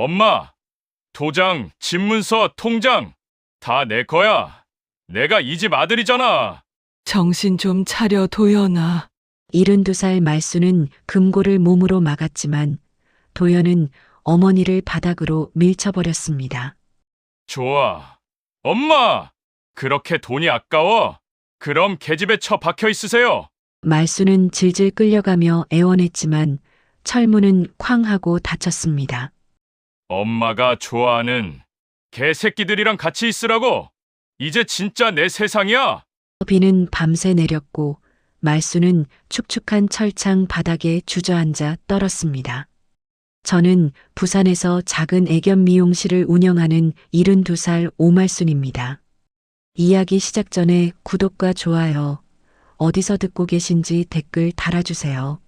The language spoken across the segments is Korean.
엄마, 도장, 집문서, 통장 다 내 거야. 내가 이 집 아들이잖아. 정신 좀 차려, 도연아. 72살 말수는 금고를 몸으로 막았지만 도연은 어머니를 바닥으로 밀쳐버렸습니다. 좋아. 엄마! 그렇게 돈이 아까워? 그럼 계집애 처 박혀 있으세요. 말수는 질질 끌려가며 애원했지만 철문은 쾅 하고 닫혔습니다. 엄마가 좋아하는 개새끼들이랑 같이 있으라고. 이제 진짜 내 세상이야. 비는 밤새 내렸고 말수는 축축한 철창 바닥에 주저앉아 떨었습니다. 저는 부산에서 작은 애견 미용실을 운영하는 72살 오말순입니다. 이야기 시작 전에 구독과 좋아요, 어디서 듣고 계신지 댓글 달아주세요.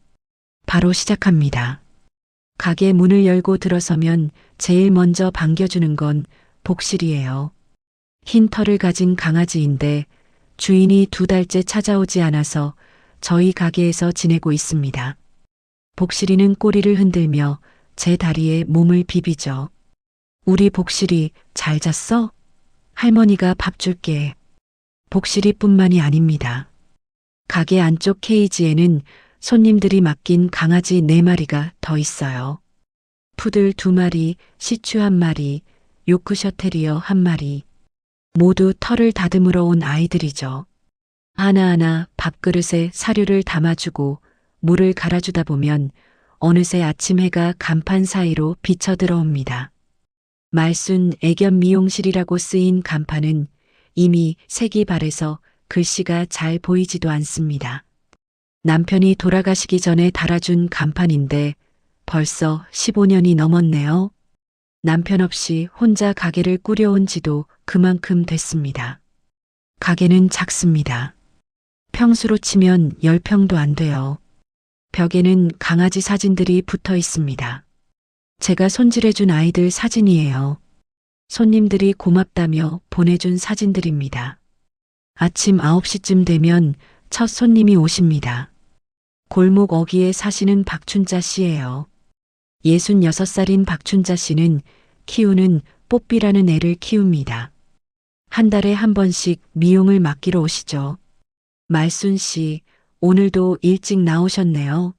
바로 시작합니다. 가게 문을 열고 들어서면 제일 먼저 반겨주는 건 복실이에요. 흰 털을 가진 강아지인데 주인이 2달째 찾아오지 않아서 저희 가게에서 지내고 있습니다. 복실이는 꼬리를 흔들며 제 다리에 몸을 비비죠. 우리 복실이 잘 잤어? 할머니가 밥 줄게. 복실이뿐만이 아닙니다. 가게 안쪽 케이지에는 손님들이 맡긴 강아지 4마리가 더 있어요. 푸들 2마리, 시츄 1마리, 요크셔 테리어 1마리. 모두 털을 다듬으러 온 아이들이죠. 하나하나 밥그릇에 사료를 담아주고 물을 갈아주다 보면 어느새 아침 해가 간판 사이로 비쳐 들어옵니다. 말순 애견 미용실이라고 쓰인 간판은 이미 색이 바래서 글씨가 잘 보이지도 않습니다. 남편이 돌아가시기 전에 달아준 간판인데 벌써 15년이 넘었네요. 남편 없이 혼자 가게를 꾸려온 지도 그만큼 됐습니다. 가게는 작습니다. 평수로 치면 10평도 안 돼요. 벽에는 강아지 사진들이 붙어 있습니다. 제가 손질해준 아이들 사진이에요. 손님들이 고맙다며 보내준 사진들입니다. 아침 9시쯤 되면 첫 손님이 오십니다. 골목 어귀에 사시는 박춘자 씨예요. 66살인 박춘자 씨는 키우는 뽀삐라는 애를 키웁니다. 한 달에 한 번씩 미용을 맡기러 오시죠. 말순 씨, 오늘도 일찍 나오셨네요.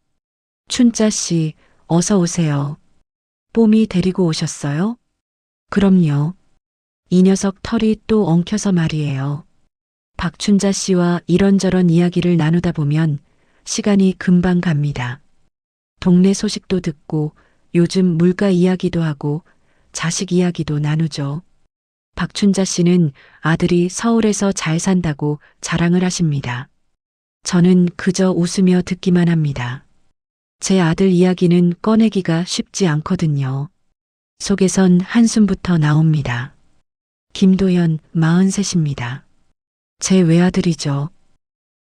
춘자 씨, 어서 오세요. 뽀미 데리고 오셨어요? 그럼요. 이 녀석 털이 또 엉켜서 말이에요. 박춘자 씨와 이런저런 이야기를 나누다 보면 시간이 금방 갑니다. 동네 소식도 듣고 요즘 물가 이야기도 하고 자식 이야기도 나누죠. 박춘자 씨는 아들이 서울에서 잘 산다고 자랑을 하십니다. 저는 그저 웃으며 듣기만 합니다. 제 아들 이야기는 꺼내기가 쉽지 않거든요. 속에선 한숨부터 나옵니다. 김도연 43입니다. 제 외아들이죠.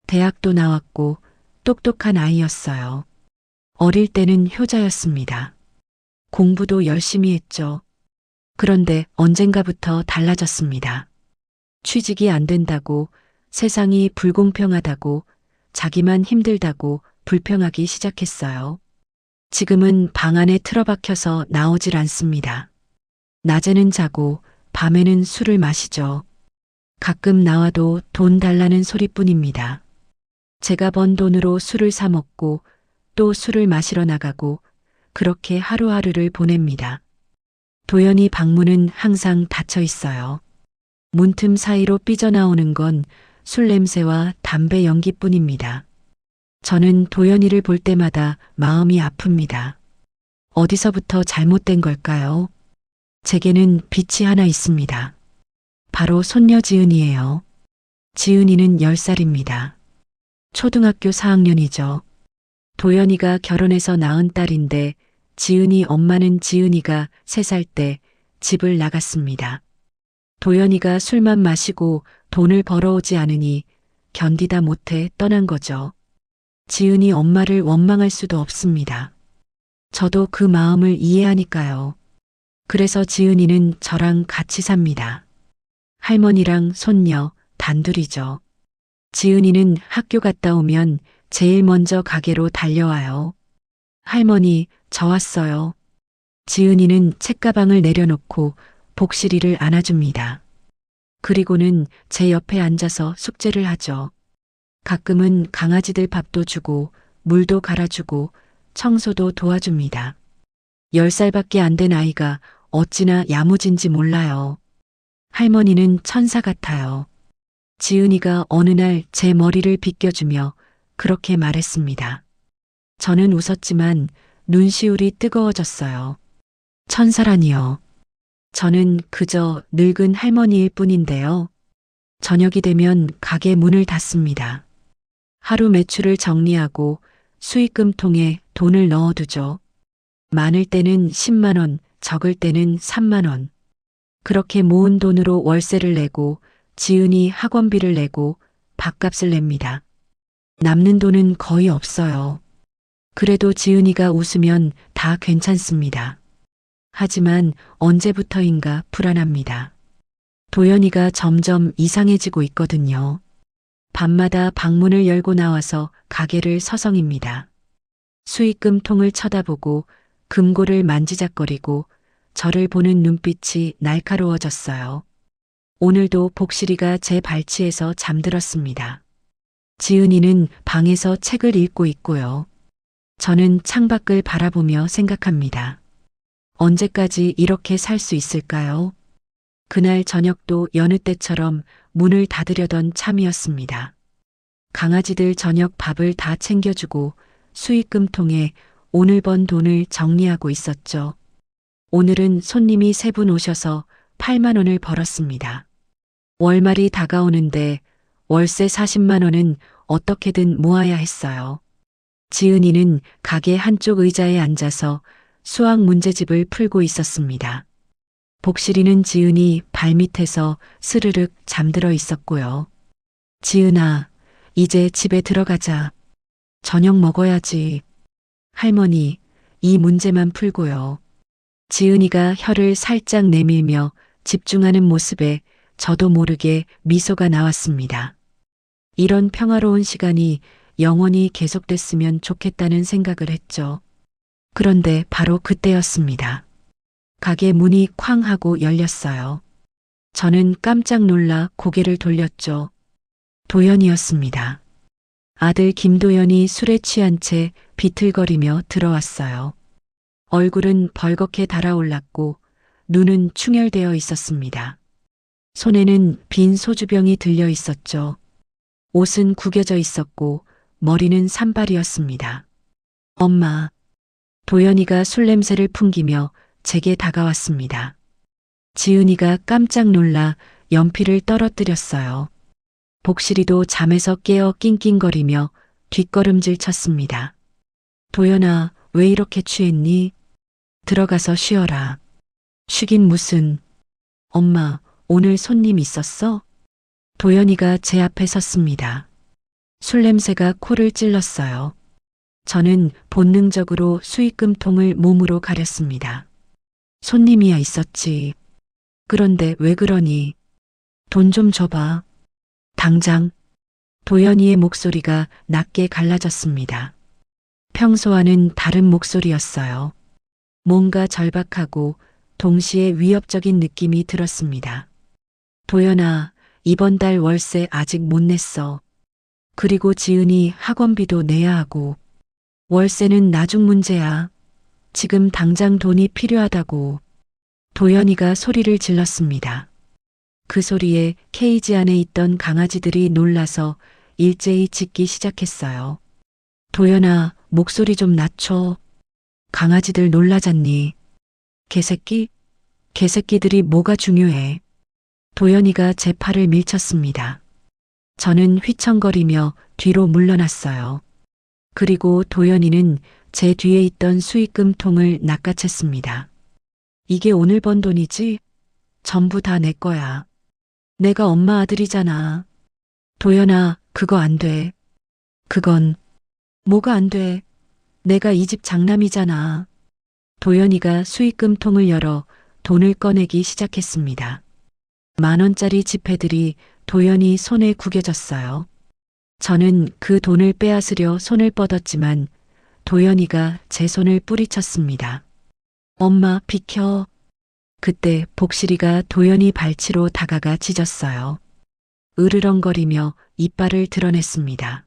대학도 나왔고 똑똑한 아이였어요. 어릴 때는 효자였습니다. 공부도 열심히 했죠. 그런데 언젠가부터 달라졌습니다. 취직이 안 된다고, 세상이 불공평하다고, 자기만 힘들다고 불평하기 시작했어요. 지금은 방 안에 틀어박혀서 나오질 않습니다. 낮에는 자고 밤에는 술을 마시죠. 가끔 나와도 돈 달라는 소리뿐입니다. 제가 번 돈으로 술을 사 먹고 또 술을 마시러 나가고 그렇게 하루하루를 보냅니다. 도연이 방문은 항상 닫혀 있어요. 문틈 사이로 삐져나오는 건 술 냄새와 담배 연기뿐입니다. 저는 도연이를 볼 때마다 마음이 아픕니다. 어디서부터 잘못된 걸까요? 제게는 빛이 하나 있습니다. 바로 손녀 지은이에요. 지은이는 10살입니다. 초등학교 4학년이죠. 도연이가 결혼해서 낳은 딸인데 지은이 엄마는 지은이가 3살 때 집을 나갔습니다. 도연이가 술만 마시고 돈을 벌어오지 않으니 견디다 못해 떠난 거죠. 지은이 엄마를 원망할 수도 없습니다. 저도 그 마음을 이해하니까요. 그래서 지은이는 저랑 같이 삽니다. 할머니랑 손녀 단둘이죠. 지은이는 학교 갔다 오면 제일 먼저 가게로 달려와요. 할머니, 저 왔어요. 지은이는 책가방을 내려놓고 복실이를 안아줍니다. 그리고는 제 옆에 앉아서 숙제를 하죠. 가끔은 강아지들 밥도 주고 물도 갈아주고 청소도 도와줍니다. 10살밖에 안 된 아이가 어찌나 야무진지 몰라요. 할머니는 천사 같아요. 지은이가 어느 날 제 머리를 빗겨주며 그렇게 말했습니다. 저는 웃었지만 눈시울이 뜨거워졌어요. 천사라니요. 저는 그저 늙은 할머니일 뿐인데요. 저녁이 되면 가게 문을 닫습니다. 하루 매출을 정리하고 수익금 통에 돈을 넣어두죠. 많을 때는 10만 원, 적을 때는 3만 원. 그렇게 모은 돈으로 월세를 내고 지은이 학원비를 내고 밥값을 냅니다. 남는 돈은 거의 없어요. 그래도 지은이가 웃으면 다 괜찮습니다. 하지만 언제부터인가 불안합니다. 도연이가 점점 이상해지고 있거든요. 밤마다 방문을 열고 나와서 가게를 서성입니다. 수익금 통을 쳐다보고 금고를 만지작거리고 저를 보는 눈빛이 날카로워졌어요. 오늘도 복실이가 제 발치에서 잠들었습니다. 지은이는 방에서 책을 읽고 있고요. 저는 창밖을 바라보며 생각합니다. 언제까지 이렇게 살 수 있을까요? 그날 저녁도 여느 때처럼 문을 닫으려던 참이었습니다. 강아지들 저녁 밥을 다 챙겨주고 수익금 통에 오늘 번 돈을 정리하고 있었죠. 오늘은 손님이 3분 오셔서 8만 원을 벌었습니다. 월말이 다가오는데 월세 40만 원은 어떻게든 모아야 했어요. 지은이는 가게 한쪽 의자에 앉아서 수학 문제집을 풀고 있었습니다. 복실이는 지은이 발밑에서 스르륵 잠들어 있었고요. 지은아, 이제 집에 들어가자. 저녁 먹어야지. 할머니, 이 문제만 풀고요. 지은이가 혀를 살짝 내밀며 집중하는 모습에 저도 모르게 미소가 나왔습니다. 이런 평화로운 시간이 영원히 계속됐으면 좋겠다는 생각을 했죠. 그런데 바로 그때였습니다. 가게 문이 쾅 하고 열렸어요. 저는 깜짝 놀라 고개를 돌렸죠. 도연이었습니다. 아들 김도연이 술에 취한 채 비틀거리며 들어왔어요. 얼굴은 벌겋게 달아올랐고 눈은 충혈되어 있었습니다. 손에는 빈 소주병이 들려 있었죠. 옷은 구겨져 있었고 머리는 산발이었습니다. 엄마. 도연이가 술 냄새를 풍기며 제게 다가왔습니다. 지은이가 깜짝 놀라 연필을 떨어뜨렸어요. 복실이도 잠에서 깨어 낑낑거리며 뒷걸음질 쳤습니다. 도연아, 왜 이렇게 취했니? 들어가서 쉬어라. 쉬긴 무슨. 엄마, 오늘 손님 있었어? 도연이가 제 앞에 섰습니다. 술 냄새가 코를 찔렀어요. 저는 본능적으로 수익금 통을 몸으로 가렸습니다. 손님이야 있었지. 그런데 왜 그러니? 돈 좀 줘봐. 당장. 도연이의 목소리가 낮게 갈라졌습니다. 평소와는 다른 목소리였어요. 뭔가 절박하고 동시에 위협적인 느낌이 들었습니다. 도연아, 이번 달 월세 아직 못 냈어. 그리고 지은이 학원비도 내야 하고. 월세는 나중 문제야. 지금 당장 돈이 필요하다고. 도연이가 소리를 질렀습니다. 그 소리에 케이지 안에 있던 강아지들이 놀라서 일제히 짖기 시작했어요. 도연아, 목소리 좀 낮춰. 강아지들 놀라잖니. 개새끼? 개새끼들이 뭐가 중요해. 도연이가 제 팔을 밀쳤습니다. 저는 휘청거리며 뒤로 물러났어요. 그리고 도연이는 제 뒤에 있던 수익금 통을 낚아챘습니다. 이게 오늘 번 돈이지? 전부 다 내 거야. 내가 엄마 아들이잖아. 도연아, 그거 안 돼. 그건 뭐가 안 돼? 내가 이 집 장남이잖아. 도연이가 수익금 통을 열어 돈을 꺼내기 시작했습니다. 10,000원짜리 지폐들이 도연이 손에 구겨졌어요. 저는 그 돈을 빼앗으려 손을 뻗었지만 도연이가 제 손을 뿌리쳤습니다. 엄마, 비켜. 그때 복실이가 도연이 발치로 다가가 짖었어요. 으르렁거리며 이빨을 드러냈습니다.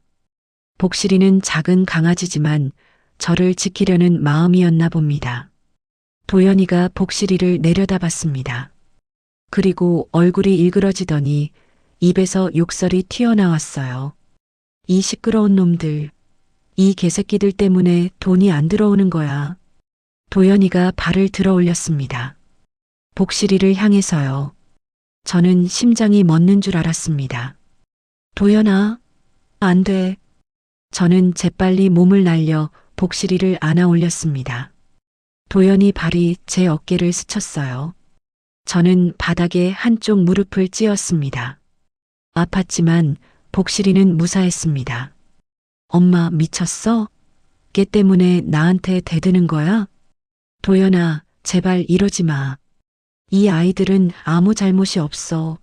복실이는 작은 강아지지만 저를 지키려는 마음이었나 봅니다. 도연이가 복실이를 내려다봤습니다. 그리고 얼굴이 일그러지더니 입에서 욕설이 튀어나왔어요. 이 시끄러운 놈들, 이 개새끼들 때문에 돈이 안 들어오는 거야. 도연이가 발을 들어 올렸습니다. 복실이를 향해서요. 저는 심장이 멎는 줄 알았습니다. 도연아, 안 돼. 저는 재빨리 몸을 날려 복실이를 안아 올렸습니다. 도연이 발이 제 어깨를 스쳤어요. 저는 바닥에 한쪽 무릎을 찧었습니다. 아팠지만 복실이는 무사했습니다. 엄마 미쳤어? 걔 때문에 나한테 대드는 거야? 도연아, 제발 이러지 마. 이 아이들은 아무 잘못이 없어.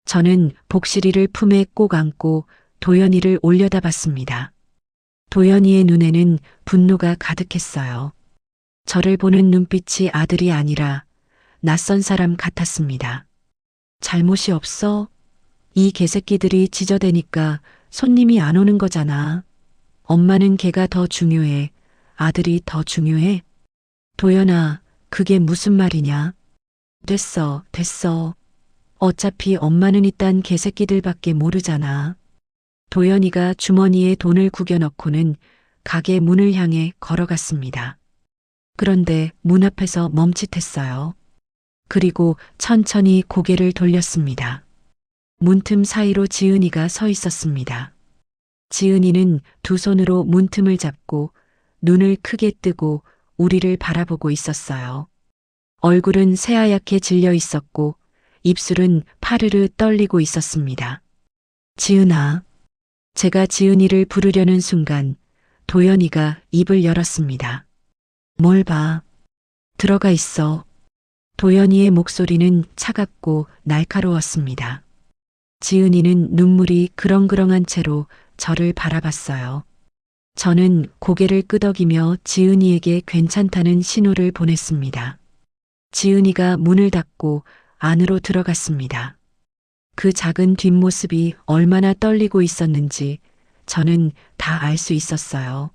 저는 복실이를 품에 꼭 안고 도연이를 올려다봤습니다. 도연이의 눈에는 분노가 가득했어요. 저를 보는 눈빛이 아들이 아니라 낯선 사람 같았습니다. 잘못이 없어? 이 개새끼들이 지저대니까 손님이 안 오는 거잖아. 엄마는 걔가 더 중요해. 아들이 더 중요해? 도연아, 그게 무슨 말이냐? 됐어. 어차피 엄마는 이딴 개새끼들밖에 모르잖아. 도연이가 주머니에 돈을 구겨넣고는 가게 문을 향해 걸어갔습니다. 그런데 문 앞에서 멈칫했어요. 그리고 천천히 고개를 돌렸습니다. 문틈 사이로 지은이가 서 있었습니다. 지은이는 두 손으로 문틈을 잡고 눈을 크게 뜨고 우리를 바라보고 있었어요. 얼굴은 새하얗게 질려 있었고 입술은 파르르 떨리고 있었습니다. 지은아. 제가 지은이를 부르려는 순간 도연이가 입을 열었습니다. 뭘 봐. 들어가 있어. 도연이의 목소리는 차갑고 날카로웠습니다. 지은이는 눈물이 그렁그렁한 채로 저를 바라봤어요. 저는 고개를 끄덕이며 지은이에게 괜찮다는 신호를 보냈습니다. 지은이가 문을 닫고 안으로 들어갔습니다. 그 작은 뒷모습이 얼마나 떨리고 있었는지 저는 다 알 수 있었어요.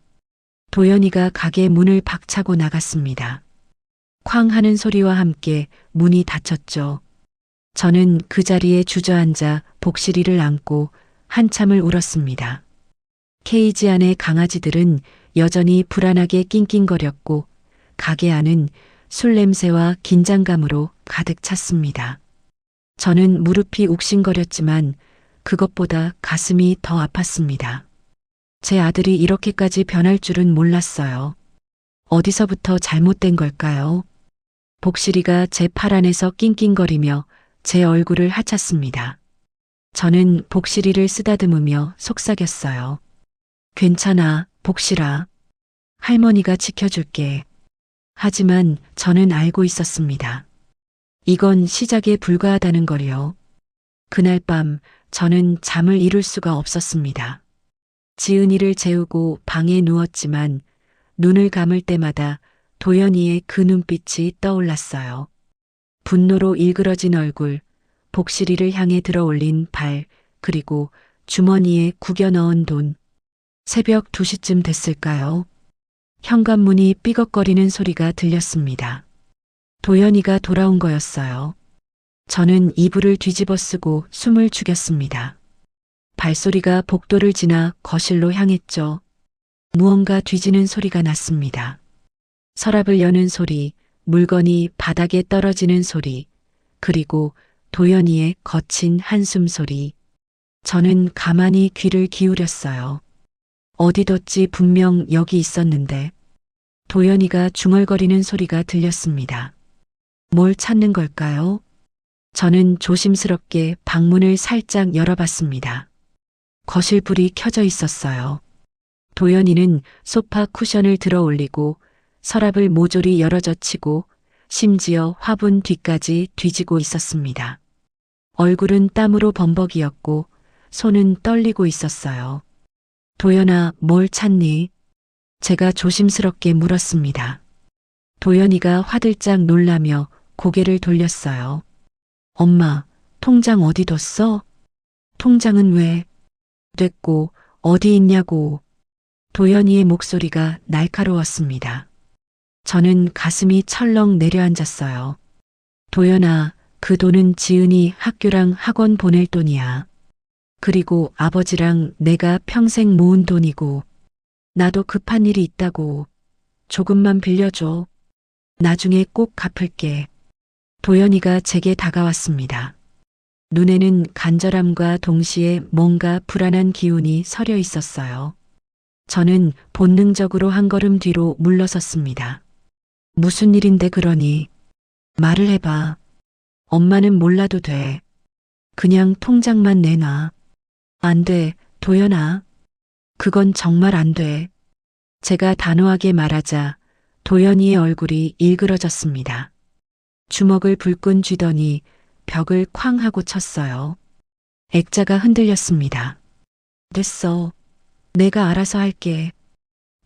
도연이가 가게 문을 박차고 나갔습니다. 쾅 하는 소리와 함께 문이 닫혔죠. 저는 그 자리에 주저앉아 복실이를 안고 한참을 울었습니다. 케이지 안의 강아지들은 여전히 불안하게 낑낑거렸고 가게 안은 술 냄새와 긴장감으로 가득 찼습니다. 저는 무릎이 욱신거렸지만 그것보다 가슴이 더 아팠습니다. 제 아들이 이렇게까지 변할 줄은 몰랐어요. 어디서부터 잘못된 걸까요? 복실이가 제 팔 안에서 낑낑거리며 제 얼굴을 하찼습니다. 저는 복실이를 쓰다듬으며 속삭였어요. 괜찮아, 복실아. 할머니가 지켜줄게. 하지만 저는 알고 있었습니다. 이건 시작에 불과하다는 걸요. 그날 밤 저는 잠을 이룰 수가 없었습니다. 지은이를 재우고 방에 누웠지만 눈을 감을 때마다 도연이의 그 눈빛이 떠올랐어요. 분노로 일그러진 얼굴, 복실이를 향해 들어 올린 발, 그리고 주머니에 구겨 넣은 돈. 새벽 2시쯤 됐을까요? 현관문이 삐걱거리는 소리가 들렸습니다. 도연이가 돌아온 거였어요. 저는 이불을 뒤집어 쓰고 숨을 죽였습니다. 발소리가 복도를 지나 거실로 향했죠. 무언가 뒤지는 소리가 났습니다. 서랍을 여는 소리, 물건이 바닥에 떨어지는 소리, 그리고 도연이의 거친 한숨 소리. 저는 가만히 귀를 기울였어요. 어디 뒀지 분명 여기 있었는데. 도연이가 중얼거리는 소리가 들렸습니다. 뭘 찾는 걸까요? 저는 조심스럽게 방문을 살짝 열어봤습니다. 거실 불이 켜져 있었어요. 도연이는 소파 쿠션을 들어 올리고 서랍을 모조리 열어젖히고 심지어 화분 뒤까지 뒤지고 있었습니다. 얼굴은 땀으로 범벅이었고 손은 떨리고 있었어요. 도연아, 뭘 찾니? 제가 조심스럽게 물었습니다. 도연이가 화들짝 놀라며 고개를 돌렸어요. 엄마, 통장 어디 뒀어? 통장은 왜? 됐고, 어디 있냐고. 도연이의 목소리가 날카로웠습니다. 저는 가슴이 철렁 내려앉았어요. 도연아, 그 돈은 지은이 학교랑 학원 보낼 돈이야. 그리고 아버지랑 내가 평생 모은 돈이고, 나도 급한 일이 있다고. 조금만 빌려줘. 나중에 꼭 갚을게. 도연이가 제게 다가왔습니다. 눈에는 간절함과 동시에 뭔가 불안한 기운이 서려 있었어요. 저는 본능적으로 한 걸음 뒤로 물러섰습니다. 무슨 일인데 그러니? 말을 해봐. 엄마는 몰라도 돼. 그냥 통장만 내놔. 안 돼, 도연아. 그건 정말 안 돼. 제가 단호하게 말하자 도연이의 얼굴이 일그러졌습니다. 주먹을 불끈 쥐더니 벽을 쾅 하고 쳤어요. 액자가 흔들렸습니다. 됐어. 내가 알아서 할게.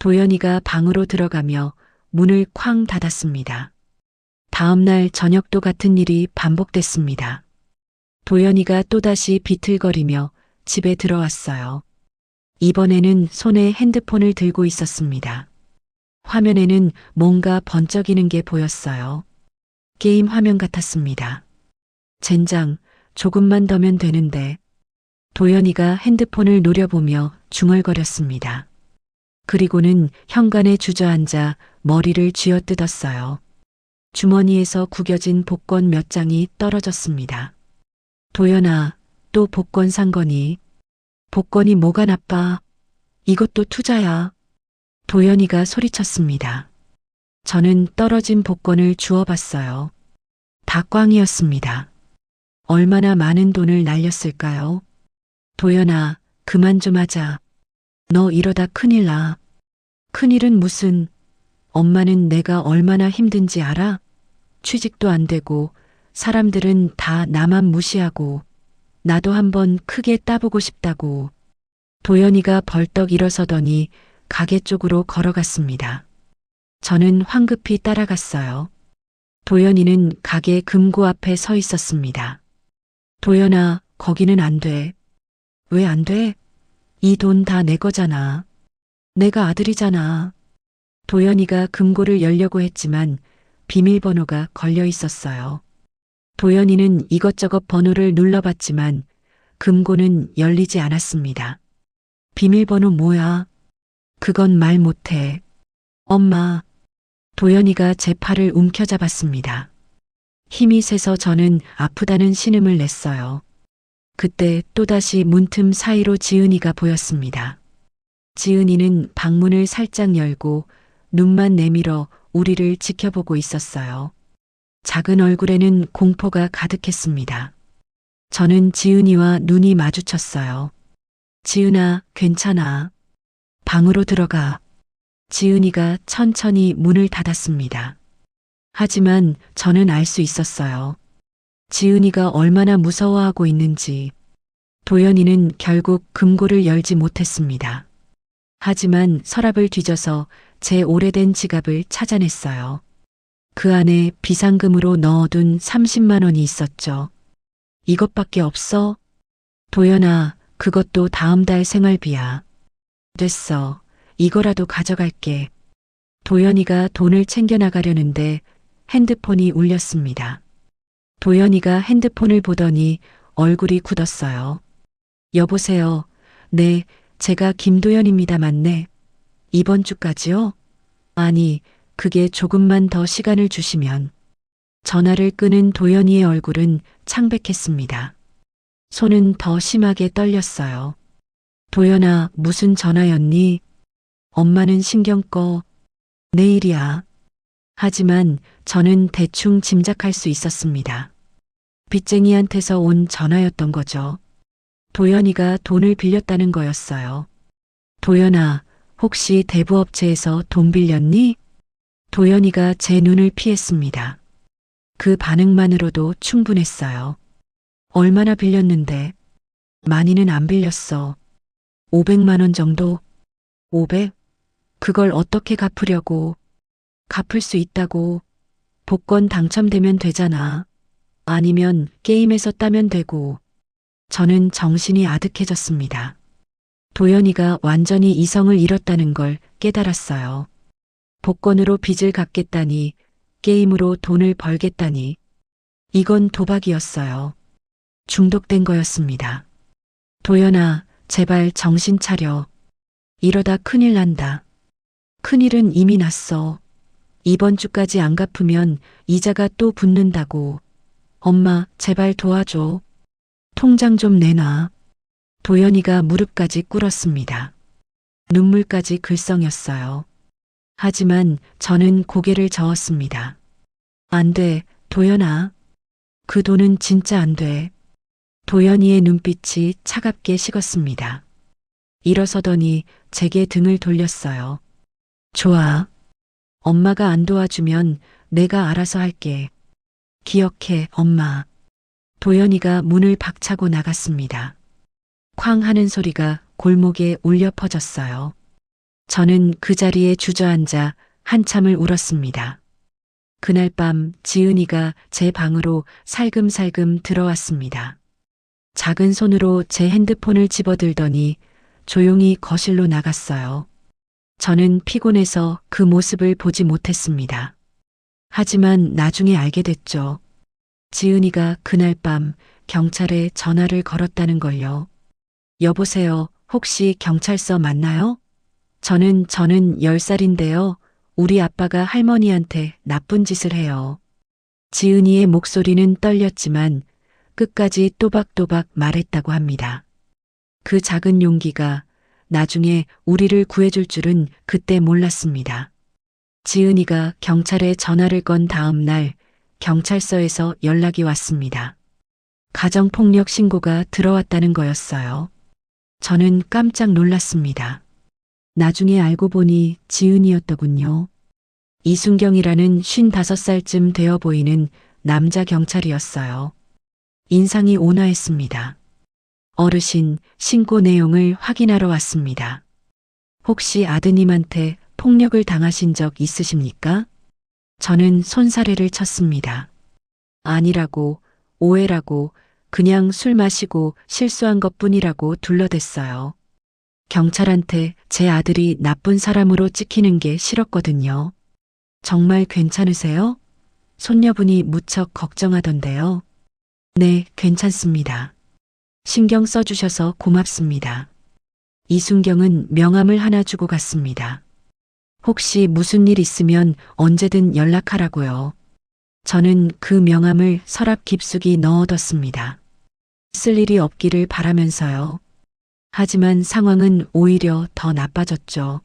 도연이가 방으로 들어가며 문을 쾅 닫았습니다. 다음 날 저녁도 같은 일이 반복됐습니다. 도연이가 또다시 비틀거리며 집에 들어왔어요. 이번에는 손에 핸드폰을 들고 있었습니다. 화면에는 뭔가 번쩍이는 게 보였어요. 게임 화면 같았습니다. 젠장, 조금만 더면 되는데. 도연이가 핸드폰을 노려보며 중얼거렸습니다. 그리고는 현관에 주저앉아 머리를 쥐어뜯었어요. 주머니에서 구겨진 복권 몇 장이 떨어졌습니다. 도연아, 또 복권 산 거니? 복권이 뭐가 나빠? 이것도 투자야. 도연이가 소리쳤습니다. 저는 떨어진 복권을 주워봤어요. 다 꽝이었습니다. 얼마나 많은 돈을 날렸을까요? 도연아, 그만 좀 하자. 너 이러다 큰일 나. 큰일은 무슨? 엄마는 내가 얼마나 힘든지 알아? 취직도 안 되고 사람들은 다 나만 무시하고 나도 한번 크게 따보고 싶다고. 도연이가 벌떡 일어서더니 가게 쪽으로 걸어갔습니다. 저는 황급히 따라갔어요. 도연이는 가게 금고 앞에 서 있었습니다. 도연아, 거기는 안 돼. 왜 안 돼? 이 돈 다 내 거잖아. 내가 아들이잖아. 도연이가 금고를 열려고 했지만 비밀번호가 걸려 있었어요. 도연이는 이것저것 번호를 눌러봤지만 금고는 열리지 않았습니다. 비밀번호 뭐야? 그건 말 못해. 엄마. 도연이가 제 팔을 움켜잡았습니다. 힘이 세서 저는 아프다는 신음을 냈어요. 그때 또다시 문틈 사이로 지은이가 보였습니다. 지은이는 방문을 살짝 열고 눈만 내밀어 우리를 지켜보고 있었어요. 작은 얼굴에는 공포가 가득했습니다. 저는 지은이와 눈이 마주쳤어요. 지은아, 괜찮아. 방으로 들어가. 지은이가 천천히 문을 닫았습니다. 하지만 저는 알 수 있었어요. 지은이가 얼마나 무서워하고 있는지. 도연이는 결국 금고를 열지 못했습니다. 하지만 서랍을 뒤져서 제 오래된 지갑을 찾아냈어요. 그 안에 비상금으로 넣어둔 30만 원이 있었죠. 이것밖에 없어? 도연아, 그것도 다음 달 생활비야. 됐어. 이거라도 가져갈게. 도연이가 돈을 챙겨나가려는데 핸드폰이 울렸습니다. 도연이가 핸드폰을 보더니 얼굴이 굳었어요. 여보세요. 네, 제가 김도연입니다. 맞네. 이번 주까지요? 아니, 그게 조금만 더 시간을 주시면. 전화를 끄는 도연이의 얼굴은 창백했습니다. 손은 더 심하게 떨렸어요. 도연아, 무슨 전화였니? 엄마는 신경 꺼. 내일이야. 하지만 저는 대충 짐작할 수 있었습니다. 빚쟁이한테서 온 전화였던 거죠. 도연이가 돈을 빌렸다는 거였어요. 도연아, 혹시 대부업체에서 돈 빌렸니? 도연이가 제 눈을 피했습니다. 그 반응만으로도 충분했어요. 얼마나 빌렸는데? 많이는 안 빌렸어. 500만 원 정도? 500? 그걸 어떻게 갚으려고? 갚을 수 있다고. 복권 당첨되면 되잖아. 아니면 게임에서 따면 되고. 저는 정신이 아득해졌습니다. 도연이가 완전히 이성을 잃었다는 걸 깨달았어요. 복권으로 빚을 갚겠다니, 게임으로 돈을 벌겠다니. 이건 도박이었어요. 중독된 거였습니다. 도연아, 제발 정신 차려. 이러다 큰일 난다. 큰일은 이미 났어. 이번 주까지 안 갚으면 이자가 또 붙는다고. 엄마, 제발 도와줘. 통장 좀 내놔. 도연이가 무릎까지 꿇었습니다. 눈물까지 글썽였어요. 하지만 저는 고개를 저었습니다. 안 돼, 도연아. 그 돈은 진짜 안 돼. 도연이의 눈빛이 차갑게 식었습니다. 일어서더니 제게 등을 돌렸어요. 좋아. 엄마가 안 도와주면 내가 알아서 할게. 기억해, 엄마. 도연이가 문을 박차고 나갔습니다. 쾅 하는 소리가 골목에 울려 퍼졌어요. 저는 그 자리에 주저앉아 한참을 울었습니다. 그날 밤 지은이가 제 방으로 살금살금 들어왔습니다. 작은 손으로 제 핸드폰을 집어들더니 조용히 거실로 나갔어요. 저는 피곤해서 그 모습을 보지 못했습니다. 하지만 나중에 알게 됐죠. 지은이가 그날 밤 경찰에 전화를 걸었다는 걸요. 여보세요, 혹시 경찰서 맞나요? 저는 10살인데요. 우리 아빠가 할머니한테 나쁜 짓을 해요. 지은이의 목소리는 떨렸지만 끝까지 또박또박 말했다고 합니다. 그 작은 용기가 나중에 우리를 구해줄 줄은 그때 몰랐습니다. 지은이가 경찰에 전화를 건 다음 날 경찰서에서 연락이 왔습니다. 가정폭력 신고가 들어왔다는 거였어요. 저는 깜짝 놀랐습니다. 나중에 알고 보니 지은이였더군요. 이순경이라는 55살쯤 되어 보이는 남자 경찰이었어요. 인상이 온화했습니다. 어르신, 신고 내용을 확인하러 왔습니다. 혹시 아드님한테 폭력을 당하신 적 있으십니까? 저는 손사래를 쳤습니다. 아니라고, 오해라고, 그냥 술 마시고 실수한 것뿐이라고 둘러댔어요. 경찰한테 제 아들이 나쁜 사람으로 찍히는 게 싫었거든요. 정말 괜찮으세요? 손녀분이 무척 걱정하던데요. 네, 괜찮습니다. 신경 써주셔서 고맙습니다. 이순경은 명함을 하나 주고 갔습니다. 혹시 무슨 일 있으면 언제든 연락하라고요. 저는 그 명함을 서랍 깊숙이 넣어뒀습니다. 쓸 일이 없기를 바라면서요. 하지만 상황은 오히려 더 나빠졌죠.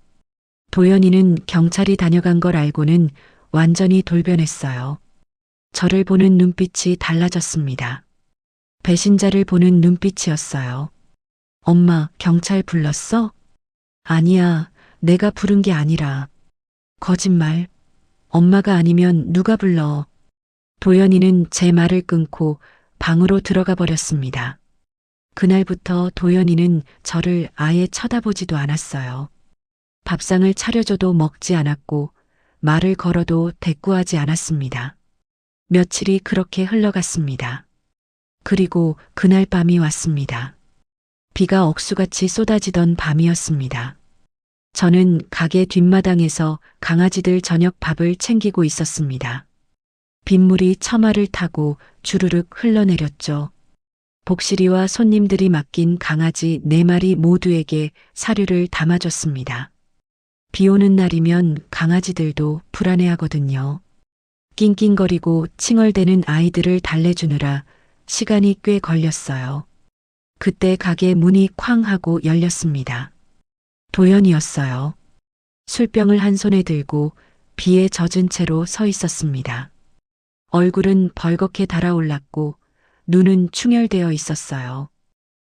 도연이는 경찰이 다녀간 걸 알고는 완전히 돌변했어요. 저를 보는 눈빛이 달라졌습니다. 배신자를 보는 눈빛이었어요. 엄마, 경찰 불렀어? 아니야, 내가 부른 게 아니라. 거짓말. 엄마가 아니면 누가 불러? 도연이는 제 말을 끊고 방으로 들어가 버렸습니다. 그날부터 도연이는 저를 아예 쳐다보지도 않았어요. 밥상을 차려줘도 먹지 않았고 말을 걸어도 대꾸하지 않았습니다. 며칠이 그렇게 흘러갔습니다. 그리고 그날 밤이 왔습니다. 비가 억수같이 쏟아지던 밤이었습니다. 저는 가게 뒷마당에서 강아지들 저녁 밥을 챙기고 있었습니다. 빗물이 처마를 타고 주르륵 흘러내렸죠. 복실이와 손님들이 맡긴 강아지 4마리 모두에게 사료를 담아줬습니다. 비 오는 날이면 강아지들도 불안해하거든요. 낑낑거리고 칭얼대는 아이들을 달래주느라 시간이 꽤 걸렸어요. 그때 가게 문이 쾅 하고 열렸습니다. 도연이었어요. 술병을 한 손에 들고 비에 젖은 채로 서 있었습니다. 얼굴은 벌겋게 달아올랐고 눈은 충혈되어 있었어요.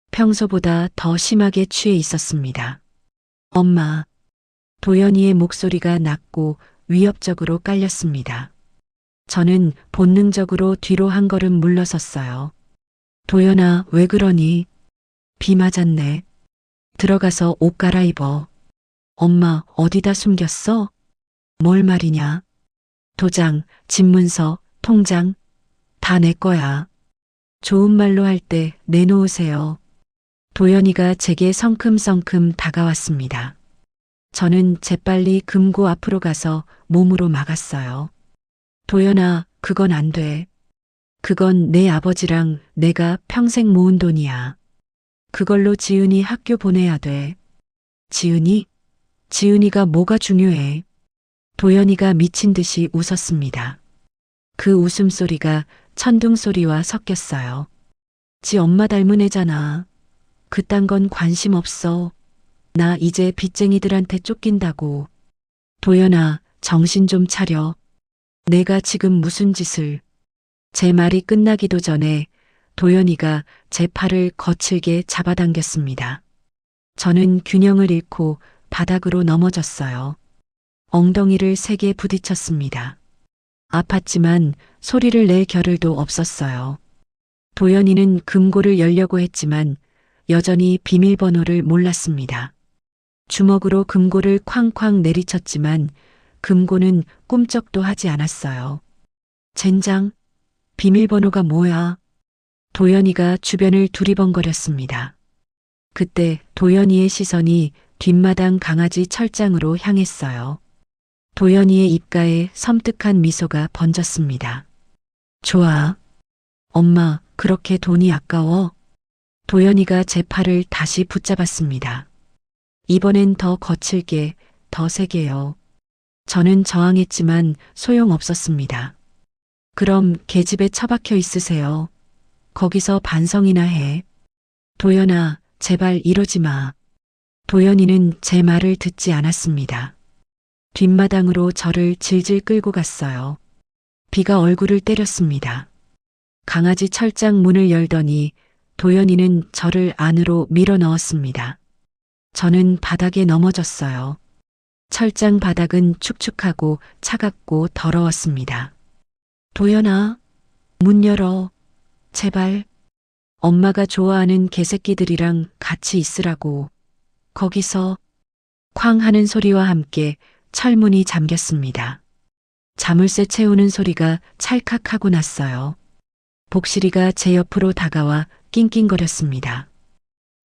평소보다 더 심하게 취해 있었습니다. 엄마. 도연이의 목소리가 낮고 위협적으로 깔렸습니다. 저는 본능적으로 뒤로 한 걸음 물러섰어요. 도연아, 왜 그러니? 비 맞았네. 들어가서 옷 갈아입어. 엄마, 어디다 숨겼어? 뭘 말이냐? 도장, 집문서, 통장, 다 내 거야. 좋은 말로 할 때 내놓으세요. 도연이가 제게 성큼성큼 다가왔습니다. 저는 재빨리 금고 앞으로 가서 몸으로 막았어요. 도연아, 그건 안 돼. 그건 내 아버지랑 내가 평생 모은 돈이야. 그걸로 지은이 학교 보내야 돼. 지은이? 지은이가 뭐가 중요해? 도연이가 미친 듯이 웃었습니다. 그 웃음소리가 천둥소리와 섞였어요. 지 엄마 닮은 애잖아. 그딴 건 관심 없어. 나 이제 빚쟁이들한테 쫓긴다고. 도연아, 정신 좀 차려. 내가 지금 무슨 짓을. 제 말이 끝나기도 전에 도연이가 제 팔을 거칠게 잡아당겼습니다. 저는 균형을 잃고 바닥으로 넘어졌어요. 엉덩이를 세게 부딪혔습니다. 아팠지만 소리를 낼 겨를도 없었어요. 도연이는 금고를 열려고 했지만 여전히 비밀번호를 몰랐습니다. 주먹으로 금고를 쾅쾅 내리쳤지만 금고는 꿈쩍도 하지 않았어요. 젠장, 비밀번호가 뭐야? 도연이가 주변을 두리번거렸습니다. 그때 도연이의 시선이 뒷마당 강아지 철장으로 향했어요. 도연이의 입가에 섬뜩한 미소가 번졌습니다. 좋아. 엄마, 그렇게 돈이 아까워? 도연이가 제 팔을 다시 붙잡았습니다. 이번엔 더 거칠게, 더 세게요. 저는 저항했지만 소용없었습니다. 그럼 계집에 처박혀 있으세요. 거기서 반성이나 해. 도연아, 제발 이러지 마. 도연이는 제 말을 듣지 않았습니다. 뒷마당으로 저를 질질 끌고 갔어요. 비가 얼굴을 때렸습니다. 강아지 철장 문을 열더니 도연이는 저를 안으로 밀어 넣었습니다. 저는 바닥에 넘어졌어요. 철장 바닥은 축축하고 차갑고 더러웠습니다. 도연아, 문 열어. 제발. 엄마가 좋아하는 개새끼들이랑 같이 있으라고. 거기서 쾅 하는 소리와 함께 철문이 잠겼습니다. 자물쇠 채우는 소리가 찰칵하고 났어요. 복실이가 제 옆으로 다가와 낑낑거렸습니다.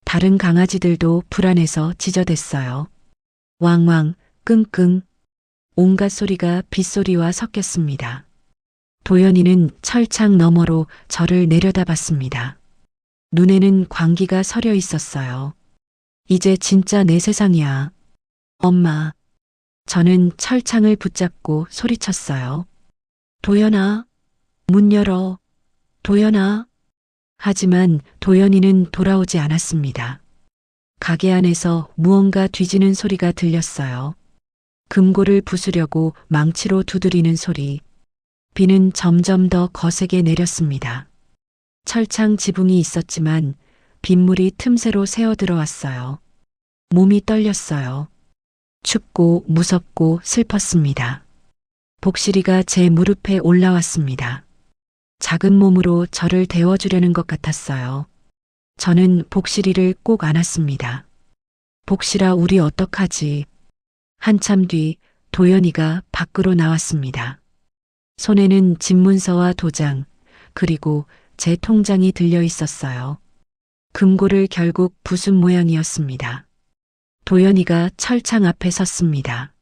다른 강아지들도 불안해서 짖어댔어요. 왕왕, 끙끙, 온갖 소리가 빗소리와 섞였습니다. 도연이는 철창 너머로 저를 내려다봤습니다. 눈에는 광기가 서려 있었어요. 이제 진짜 내 세상이야. 엄마. 저는 철창을 붙잡고 소리쳤어요. 도연아, 문 열어. 도연아. 하지만 도연이는 돌아오지 않았습니다. 가게 안에서 무언가 뒤지는 소리가 들렸어요. 금고를 부수려고 망치로 두드리는 소리. 비는 점점 더 거세게 내렸습니다. 철창 지붕이 있었지만 빗물이 틈새로 새어 들어왔어요. 몸이 떨렸어요. 춥고 무섭고 슬펐습니다. 복실이가 제 무릎에 올라왔습니다. 작은 몸으로 저를 데워주려는 것 같았어요. 저는 복실이를 꼭 안았습니다. 복실아, 우리 어떡하지? 한참 뒤 도연이가 밖으로 나왔습니다. 손에는 집문서와 도장, 그리고 제 통장이 들려 있었어요. 금고를 결국 부순 모양이었습니다. 도연이가 철창 앞에 섰습니다.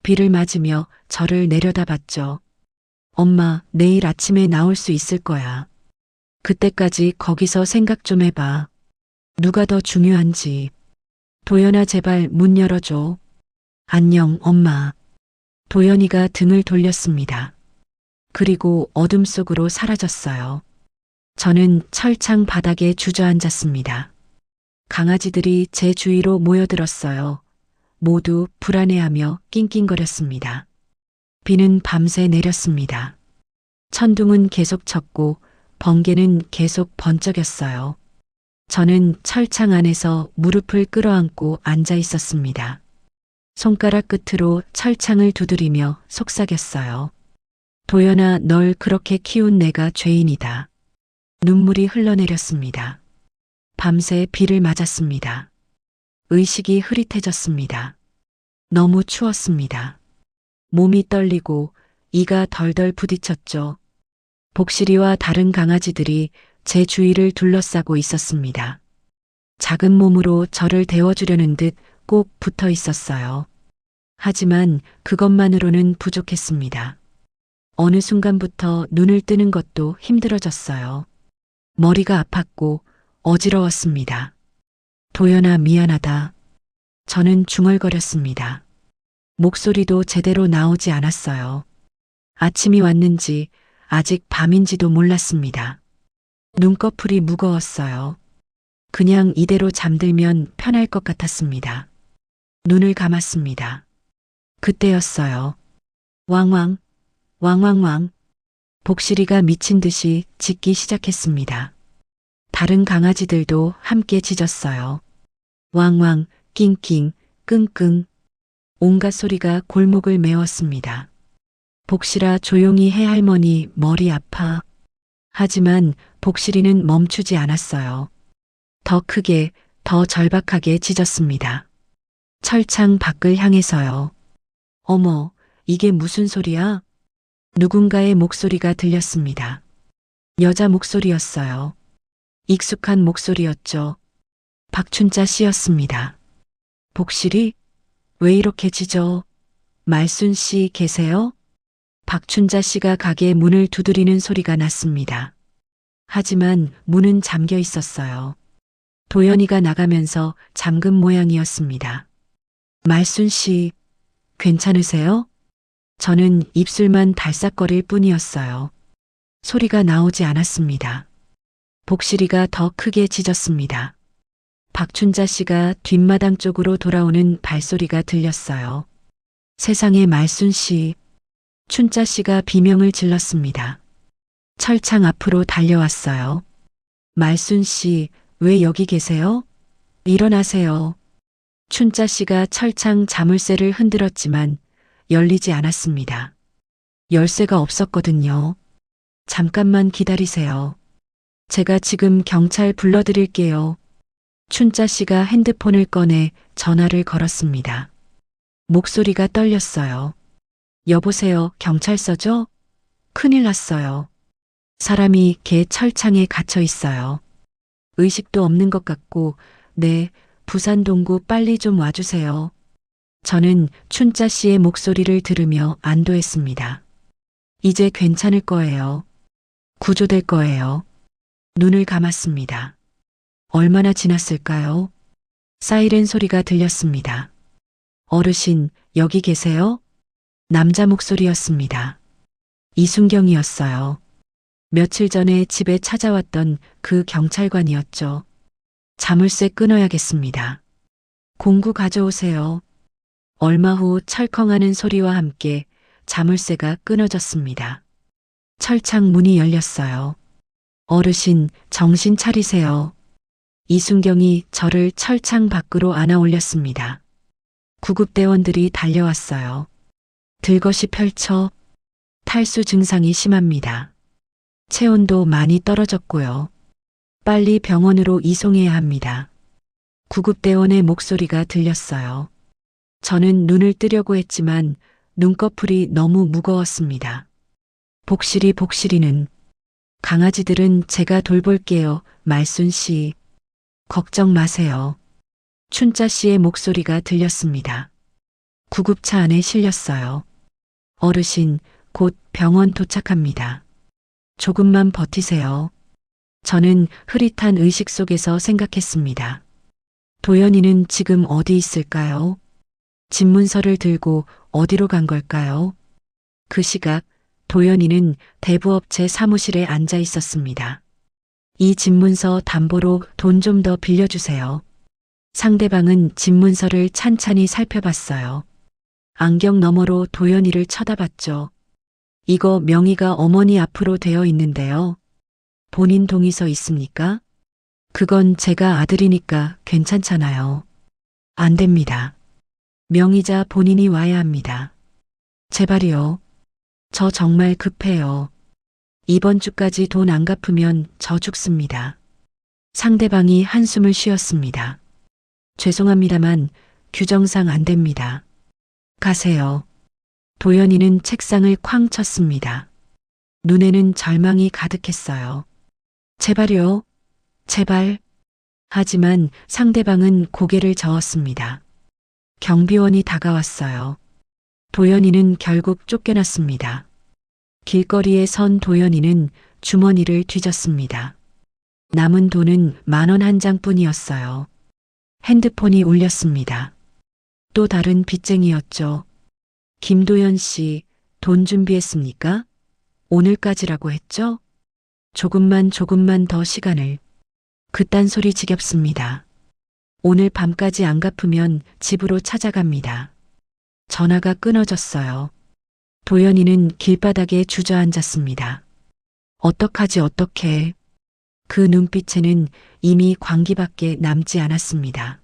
비를 맞으며 저를 내려다봤죠. 엄마, 내일 아침에 나올 수 있을 거야. 그때까지 거기서 생각 좀 해봐. 누가 더 중요한지. 도연아, 제발 문 열어줘. 안녕, 엄마. 도연이가 등을 돌렸습니다. 그리고 어둠 속으로 사라졌어요. 저는 철창 바닥에 주저앉았습니다. 강아지들이 제 주위로 모여들었어요. 모두 불안해하며 낑낑거렸습니다. 비는 밤새 내렸습니다. 천둥은 계속 쳤고 번개는 계속 번쩍였어요. 저는 철창 안에서 무릎을 끌어안고 앉아 있었습니다. 손가락 끝으로 철창을 두드리며 속삭였어요. 도연아, 널 그렇게 키운 내가 죄인이다. 눈물이 흘러내렸습니다. 밤새 비를 맞았습니다. 의식이 흐릿해졌습니다. 너무 추웠습니다. 몸이 떨리고 이가 덜덜 부딪혔죠. 복실이와 다른 강아지들이 제 주위를 둘러싸고 있었습니다. 작은 몸으로 저를 데워주려는 듯 꼭 붙어 있었어요. 하지만 그것만으로는 부족했습니다. 어느 순간부터 눈을 뜨는 것도 힘들어졌어요. 머리가 아팠고 어지러웠습니다. 도연아, 미안하다. 저는 중얼거렸습니다. 목소리도 제대로 나오지 않았어요. 아침이 왔는지 아직 밤인지도 몰랐습니다. 눈꺼풀이 무거웠어요. 그냥 이대로 잠들면 편할 것 같았습니다. 눈을 감았습니다. 그때였어요. 왕왕, 왕왕왕. 복실이가 미친 듯이 짖기 시작했습니다. 다른 강아지들도 함께 짖었어요. 왕왕, 낑낑, 끙끙. 온갖 소리가 골목을 메웠습니다. 복실아, 조용히 해, 할머니 머리 아파. 하지만 복실이는 멈추지 않았어요. 더 크게, 더 절박하게 짖었습니다. 철창 밖을 향해서요. 어머, 이게 무슨 소리야? 누군가의 목소리가 들렸습니다. 여자 목소리였어요. 익숙한 목소리였죠. 박춘자 씨였습니다. 복실이? 왜 이렇게 짖어? 말순 씨 계세요? 박춘자 씨가 가게 문을 두드리는 소리가 났습니다. 하지만 문은 잠겨 있었어요. 도연이가 나가면서 잠근 모양이었습니다. 말순 씨, 괜찮으세요? 저는 입술만 달싹거릴 뿐이었어요. 소리가 나오지 않았습니다. 복실이가 더 크게 짖었습니다. 박춘자 씨가 뒷마당 쪽으로 돌아오는 발소리가 들렸어요. 세상에, 말순 씨. 춘자 씨가 비명을 질렀습니다. 철창 앞으로 달려왔어요. 말순 씨, 왜 여기 계세요? 일어나세요. 춘자 씨가 철창 자물쇠를 흔들었지만 열리지 않았습니다. 열쇠가 없었거든요. 잠깐만 기다리세요. 제가 지금 경찰 불러드릴게요. 춘자 씨가 핸드폰을 꺼내 전화를 걸었습니다. 목소리가 떨렸어요. 여보세요, 경찰서죠? 큰일 났어요. 사람이 개 철창에 갇혀 있어요. 의식도 없는 것 같고, 네, 부산 동구 빨리 좀 와주세요. 저는 춘자 씨의 목소리를 들으며 안도했습니다. 이제 괜찮을 거예요. 구조될 거예요. 눈을 감았습니다. 얼마나 지났을까요? 사이렌 소리가 들렸습니다. 어르신, 여기 계세요? 남자 목소리였습니다. 이순경이었어요. 며칠 전에 집에 찾아왔던 그 경찰관이었죠. 자물쇠 끊어야겠습니다. 공구 가져오세요. 얼마 후 철컹하는 소리와 함께 자물쇠가 끊어졌습니다. 철창 문이 열렸어요. 어르신, 정신 차리세요. 이순경이 저를 철창 밖으로 안아 올렸습니다. 구급대원들이 달려왔어요. 들것이 펼쳐 탈수 증상이 심합니다. 체온도 많이 떨어졌고요. 빨리 병원으로 이송해야 합니다. 구급대원의 목소리가 들렸어요. 저는 눈을 뜨려고 했지만 눈꺼풀이 너무 무거웠습니다. 복실이는 강아지들은 제가 돌볼게요. 말순 씨. 걱정 마세요. 춘자 씨의 목소리가 들렸습니다. 구급차 안에 실렸어요. 어르신, 곧 병원 도착합니다. 조금만 버티세요. 저는 흐릿한 의식 속에서 생각했습니다. 도연이는 지금 어디 있을까요? 집문서를 들고 어디로 간 걸까요? 그 시각 도연이는 대부업체 사무실에 앉아 있었습니다. 이 집문서 담보로 돈 좀 더 빌려주세요. 상대방은 집문서를 찬찬히 살펴봤어요. 안경 너머로 도연이를 쳐다봤죠. 이거 명의가 어머니 앞으로 되어 있는데요. 본인 동의서 있습니까? 그건 제가 아들이니까 괜찮잖아요. 안 됩니다. 명의자 본인이 와야 합니다. 제발이요. 저 정말 급해요. 이번 주까지 돈 안 갚으면 저 죽습니다. 상대방이 한숨을 쉬었습니다. 죄송합니다만 규정상 안 됩니다. 가세요. 도연이는 책상을 쾅 쳤습니다. 눈에는 절망이 가득했어요. 제발요. 제발. 하지만 상대방은 고개를 저었습니다. 경비원이 다가왔어요. 도연이는 결국 쫓겨났습니다. 길거리에 선 도연이는 주머니를 뒤졌습니다. 남은 돈은 10,000원 한 장뿐이었어요. 핸드폰이 울렸습니다. 또 다른 빚쟁이였죠. 김도연 씨, 돈 준비했습니까? 오늘까지라고 했죠? 조금만 더 시간을. 그딴 소리 지겹습니다. 오늘 밤까지 안 갚으면 집으로 찾아갑니다. 전화가 끊어졌어요. 도연이는 길바닥에 주저앉았습니다. 어떡하지 어떡해. 그 눈빛에는 이미 광기밖에 남지 않았습니다.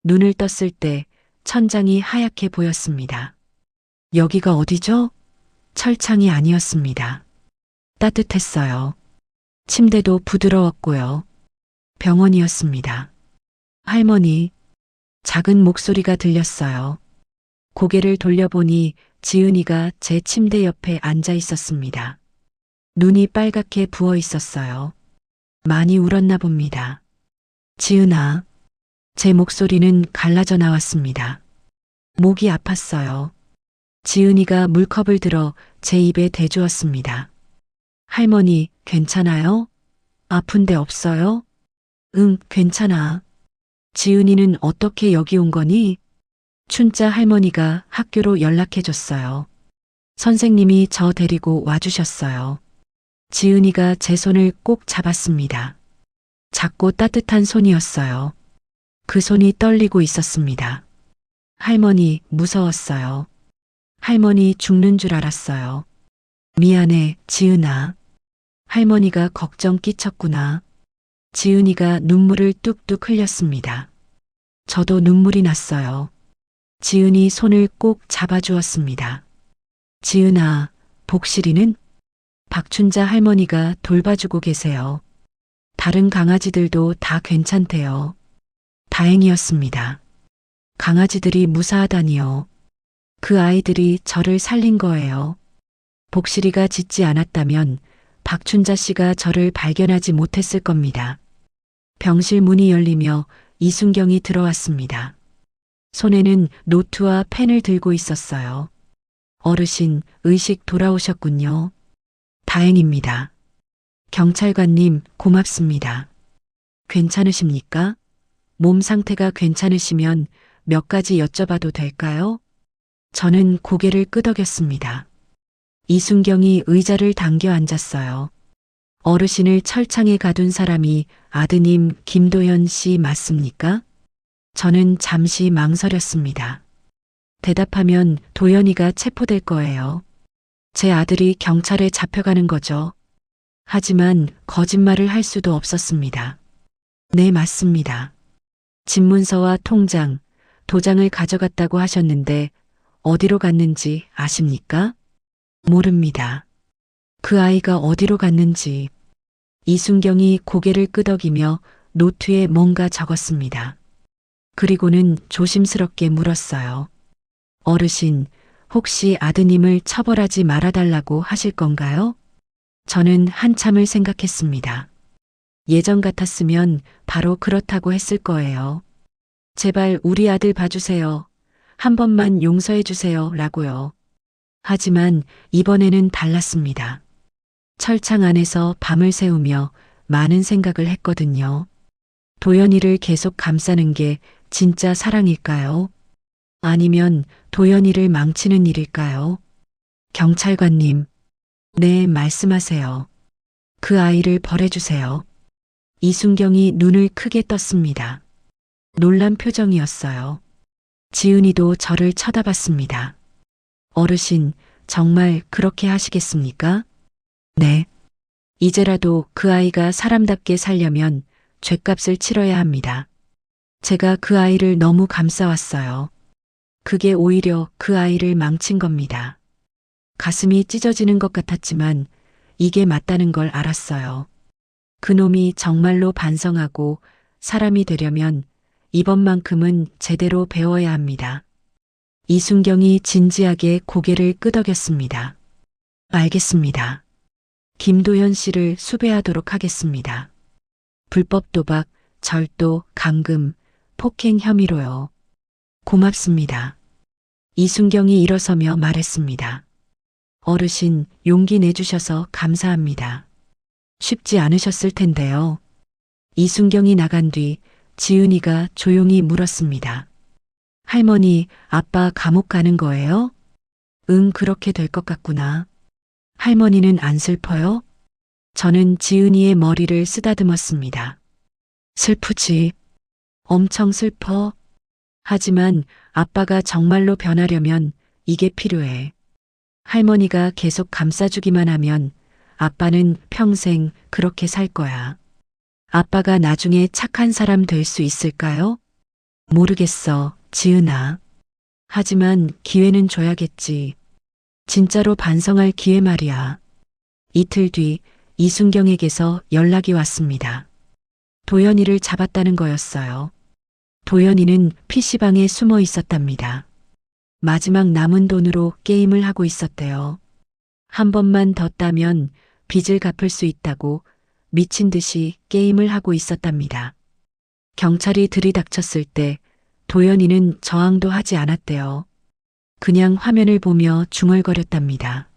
눈을 떴을 때 천장이 하얗게 보였습니다. 여기가 어디죠? 철창이 아니었습니다. 따뜻했어요. 침대도 부드러웠고요. 병원이었습니다. 할머니, 작은 목소리가 들렸어요. 고개를 돌려보니 지은이가 제 침대 옆에 앉아 있었습니다. 눈이 빨갛게 부어 있었어요. 많이 울었나 봅니다. 지은아, 제 목소리는 갈라져 나왔습니다. 목이 아팠어요. 지은이가 물컵을 들어 제 입에 대주었습니다. 할머니, 괜찮아요? 아픈 데 없어요? 응, 괜찮아. 지은이는 어떻게 여기 온 거니? 춘자 할머니가 학교로 연락해줬어요. 선생님이 저 데리고 와주셨어요. 지은이가 제 손을 꼭 잡았습니다. 작고 따뜻한 손이었어요. 그 손이 떨리고 있었습니다. 할머니, 무서웠어요. 할머니 죽는 줄 알았어요. 미안해, 지은아. 할머니가 걱정 끼쳤구나. 지은이가 눈물을 뚝뚝 흘렸습니다. 저도 눈물이 났어요. 지은이 손을 꼭 잡아주었습니다. 지은아, 복실이는? 박춘자 할머니가 돌봐주고 계세요. 다른 강아지들도 다 괜찮대요. 다행이었습니다. 강아지들이 무사하다니요. 그 아이들이 저를 살린 거예요. 복실이가 짖지 않았다면 박춘자 씨가 저를 발견하지 못했을 겁니다. 병실 문이 열리며 이순경이 들어왔습니다. 손에는 노트와 펜을 들고 있었어요. 어르신, 의식 돌아오셨군요. 다행입니다. 경찰관님, 고맙습니다. 괜찮으십니까? 몸 상태가 괜찮으시면 몇 가지 여쭤봐도 될까요? 저는 고개를 끄덕였습니다. 이순경이 의자를 당겨 앉았어요. 어르신을 철창에 가둔 사람이 아드님 김도연 씨 맞습니까? 저는 잠시 망설였습니다. 대답하면 도연이가 체포될 거예요. 제 아들이 경찰에 잡혀가는 거죠. 하지만 거짓말을 할 수도 없었습니다. 네, 맞습니다. 집문서와 통장, 도장을 가져갔다고 하셨는데 어디로 갔는지 아십니까? 모릅니다. 그 아이가 어디로 갔는지. 이순경이 고개를 끄덕이며 노트에 뭔가 적었습니다. 그리고는 조심스럽게 물었어요. 어르신, 혹시 아드님을 처벌하지 말아달라고 하실 건가요? 저는 한참을 생각했습니다. 예전 같았으면 바로 그렇다고 했을 거예요. 제발 우리 아들 봐주세요. 한 번만 용서해 주세요. 라고요. 하지만 이번에는 달랐습니다. 철창 안에서 밤을 새우며 많은 생각을 했거든요. 도연이를 계속 감싸는 게 진짜 사랑일까요? 아니면 도연이를 망치는 일일까요? 경찰관님, 네, 말씀하세요. 그 아이를 벌해주세요. 이순경이 눈을 크게 떴습니다. 놀란 표정이었어요. 지은이도 저를 쳐다봤습니다. 어르신, 정말 그렇게 하시겠습니까? 네. 이제라도 그 아이가 사람답게 살려면 죗값을 치러야 합니다. 제가 그 아이를 너무 감싸왔어요. 그게 오히려 그 아이를 망친 겁니다. 가슴이 찢어지는 것 같았지만 이게 맞다는 걸 알았어요. 그놈이 정말로 반성하고 사람이 되려면 이번만큼은 제대로 배워야 합니다. 이순경이 진지하게 고개를 끄덕였습니다. 알겠습니다. 김도현 씨를 수배하도록 하겠습니다. 불법 도박, 절도, 감금, 폭행 혐의로요. 고맙습니다. 이순경이 일어서며 말했습니다. 어르신, 용기 내주셔서 감사합니다. 쉽지 않으셨을 텐데요. 이순경이 나간 뒤 지은이가 조용히 물었습니다. 할머니, 아빠 감옥 가는 거예요? 응, 그렇게 될 것 같구나. 할머니는 안 슬퍼요? 저는 지은이의 머리를 쓰다듬었습니다. 슬프지. 엄청 슬퍼. 하지만 아빠가 정말로 변하려면 이게 필요해. 할머니가 계속 감싸주기만 하면 아빠는 평생 그렇게 살 거야. 아빠가 나중에 착한 사람 될 수 있을까요? 모르겠어, 지은아. 하지만 기회는 줘야겠지. 진짜로 반성할 기회 말이야. 이틀 뒤 이순경에게서 연락이 왔습니다. 도연이를 잡았다는 거였어요. 도연이는 PC방에 숨어 있었답니다. 마지막 남은 돈으로 게임을 하고 있었대요. 한 번만 더 따면 빚을 갚을 수 있다고 미친 듯이 게임을 하고 있었답니다. 경찰이 들이닥쳤을 때 도연이는 저항도 하지 않았대요. 그냥 화면을 보며 중얼거렸답니다.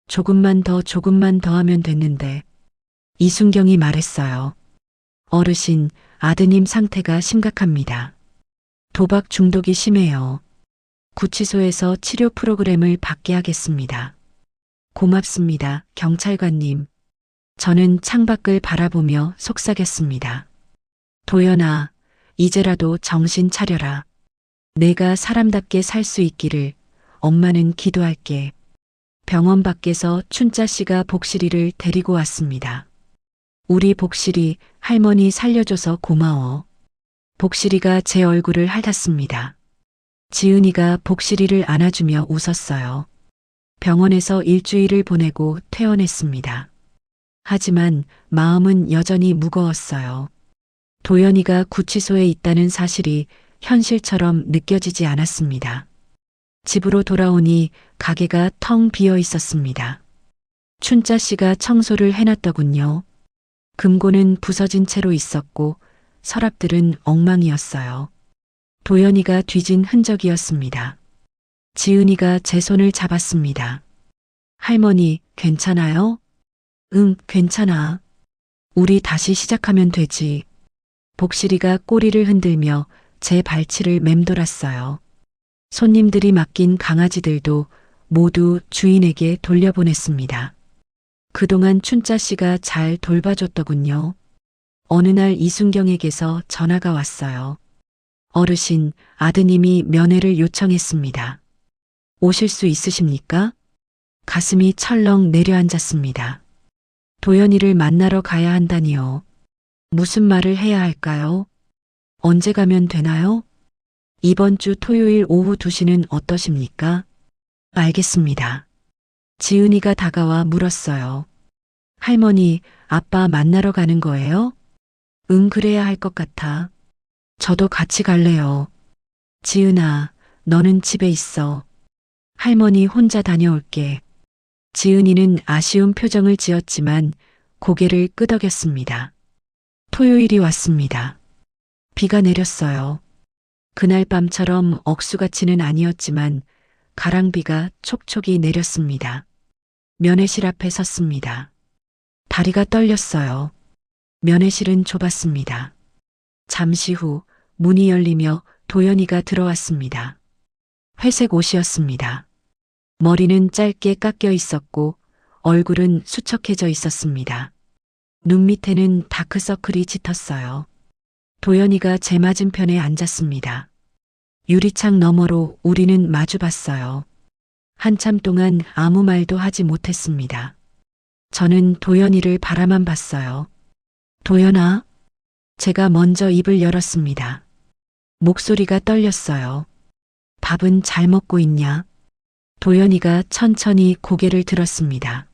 조금만 더 하면 됐는데. 이순경이 말했어요. 어르신, 아드님 상태가 심각합니다. 도박 중독이 심해요. 구치소에서 치료 프로그램을 받게 하겠습니다. 고맙습니다, 경찰관님. 저는 창밖을 바라보며 속삭였습니다. 도연아, 이제라도 정신 차려라. 내가 사람답게 살 수 있기를 엄마는 기도할게. 병원 밖에서 춘자 씨가 복실이를 데리고 왔습니다. 우리 복실이, 할머니 살려줘서 고마워. 복실이가 제 얼굴을 핥았습니다. 지은이가 복실이를 안아주며 웃었어요. 병원에서 일주일을 보내고 퇴원했습니다. 하지만 마음은 여전히 무거웠어요. 도연이가 구치소에 있다는 사실이 현실처럼 느껴지지 않았습니다. 집으로 돌아오니 가게가 텅 비어 있었습니다. 춘자 씨가 청소를 해놨더군요. 금고는 부서진 채로 있었고 서랍들은 엉망이었어요. 도연이가 뒤진 흔적이었습니다. 지은이가 제 손을 잡았습니다. 할머니, 괜찮아요? 응, 괜찮아. 우리 다시 시작하면 되지. 복실이가 꼬리를 흔들며 제 발치를 맴돌았어요. 손님들이 맡긴 강아지들도 모두 주인에게 돌려보냈습니다. 그동안 춘자 씨가 잘 돌봐줬더군요. 어느 날 이순경에게서 전화가 왔어요. 어르신, 아드님이 면회를 요청했습니다. 오실 수 있으십니까? 가슴이 철렁 내려앉았습니다. 도연이를 만나러 가야 한다니요. 무슨 말을 해야 할까요? 언제 가면 되나요? 이번 주 토요일 오후 2시는 어떠십니까? 알겠습니다. 지은이가 다가와 물었어요. 할머니, 아빠 만나러 가는 거예요? 응, 그래야 할 것 같아. 저도 같이 갈래요. 지은아, 너는 집에 있어. 할머니 혼자 다녀올게. 지은이는 아쉬운 표정을 지었지만 고개를 끄덕였습니다. 토요일이 왔습니다. 비가 내렸어요. 그날 밤처럼 억수같이는 아니었지만 가랑비가 촉촉이 내렸습니다. 면회실 앞에 섰습니다. 다리가 떨렸어요. 면회실은 좁았습니다. 잠시 후 문이 열리며 도연이가 들어왔습니다. 회색 옷이었습니다. 머리는 짧게 깎여 있었고 얼굴은 수척해져 있었습니다. 눈 밑에는 다크서클이 짙었어요. 도연이가 제 맞은편에 앉았습니다. 유리창 너머로 우리는 마주봤어요. 한참 동안 아무 말도 하지 못했습니다. 저는 도연이를 바라만 봤어요. 도연아? 제가 먼저 입을 열었습니다. 목소리가 떨렸어요. 밥은 잘 먹고 있냐? 도연이가 천천히 고개를 들었습니다.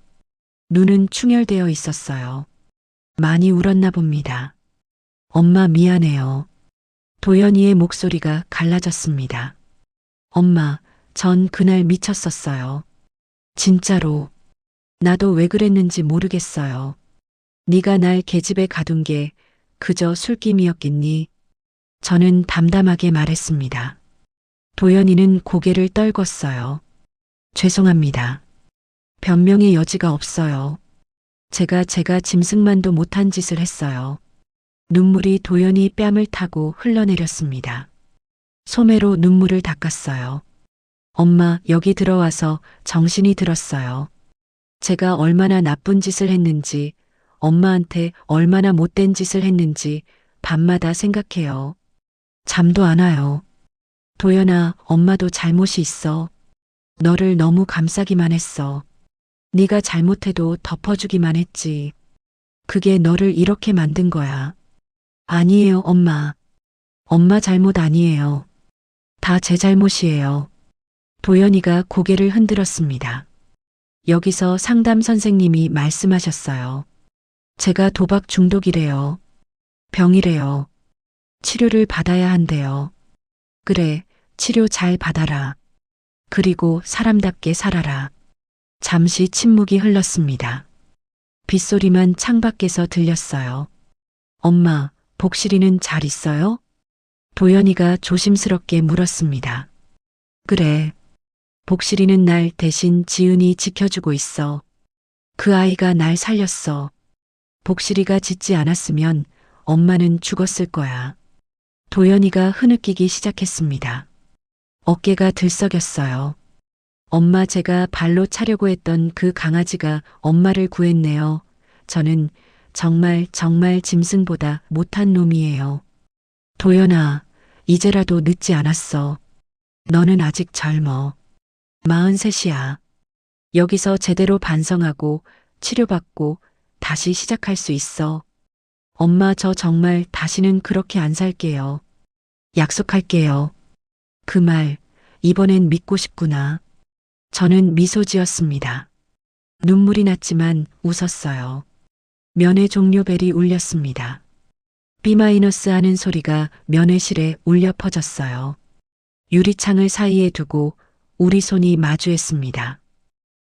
눈은 충혈되어 있었어요. 많이 울었나 봅니다. 엄마 미안해요. 도연이의 목소리가 갈라졌습니다. 엄마, 전 그날 미쳤었어요. 진짜로. 나도 왜 그랬는지 모르겠어요. 네가 날 계집에 가둔 게 그저 술김이었겠니? 저는 담담하게 말했습니다. 도연이는 고개를 떨궜어요. 죄송합니다. 변명의 여지가 없어요. 제가 짐승만도 못한 짓을 했어요. 눈물이 도연이 뺨을 타고 흘러내렸습니다. 소매로 눈물을 닦았어요. 엄마, 여기 들어와서 정신이 들었어요. 제가 얼마나 나쁜 짓을 했는지, 엄마한테 얼마나 못된 짓을 했는지 밤마다 생각해요. 잠도 안 와요. 도연아, 엄마도 잘못이 있어. 너를 너무 감싸기만 했어. 네가 잘못해도 덮어주기만 했지. 그게 너를 이렇게 만든 거야. 아니에요, 엄마. 엄마 잘못 아니에요. 다 제 잘못이에요. 도연이가 고개를 흔들었습니다. 여기서 상담 선생님이 말씀하셨어요. 제가 도박 중독이래요. 병이래요. 치료를 받아야 한대요. 그래, 치료 잘 받아라. 그리고 사람답게 살아라. 잠시 침묵이 흘렀습니다. 빗소리만 창밖에서 들렸어요. 엄마, 복실이는 잘 있어요? 도연이가 조심스럽게 물었습니다. 그래. 복실이는 날 대신 지은이 지켜주고 있어. 그 아이가 날 살렸어. 복실이가 짓지 않았으면 엄마는 죽었을 거야. 도연이가 흐느끼기 시작했습니다. 어깨가 들썩였어요. 엄마, 제가 발로 차려고 했던 그 강아지가 엄마를 구했네요. 저는 정말 짐승보다 못한 놈이에요. 도연아, 이제라도 늦지 않았어. 너는 아직 젊어. 43이야. 여기서 제대로 반성하고 치료받고 다시 시작할 수 있어. 엄마, 저 정말 다시는 그렇게 안 살게요. 약속할게요. 그 말, 이번엔 믿고 싶구나. 저는 미소 지었습니다. 눈물이 났지만 웃었어요. 면회 종료벨이 울렸습니다. B- 하는 소리가 면회실에 울려 퍼졌어요. 유리창을 사이에 두고 우리 손이 마주했습니다.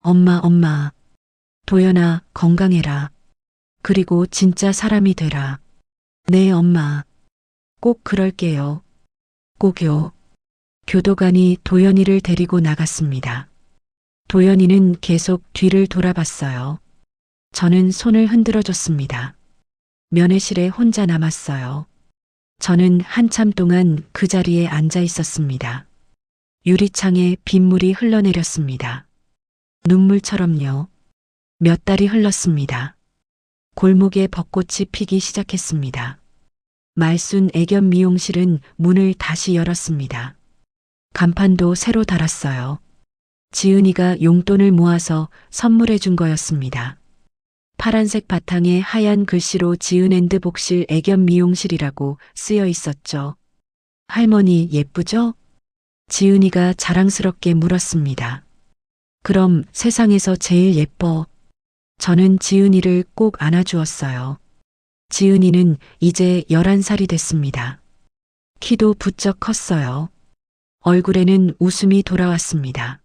엄마. 도연아, 건강해라. 그리고 진짜 사람이 되라. 네, 엄마. 꼭 그럴게요. 꼭요. 교도관이 도연이를 데리고 나갔습니다. 도연이는 계속 뒤를 돌아봤어요. 저는 손을 흔들어 줬습니다. 면회실에 혼자 남았어요. 저는 한참 동안 그 자리에 앉아 있었습니다. 유리창에 빗물이 흘러내렸습니다. 눈물처럼요. 몇 달이 흘렀습니다. 골목에 벚꽃이 피기 시작했습니다. 말순 애견 미용실은 문을 다시 열었습니다. 간판도 새로 달았어요. 지은이가 용돈을 모아서 선물해 준 거였습니다. 파란색 바탕에 하얀 글씨로 지은앤드 복실 애견 미용실이라고 쓰여 있었죠. 할머니, 예쁘죠? 지은이가 자랑스럽게 물었습니다. 그럼 세상에서 제일 예뻐. 저는 지은이를 꼭 안아주었어요. 지은이는 이제 11살이 됐습니다. 키도 부쩍 컸어요. 얼굴에는 웃음이 돌아왔습니다.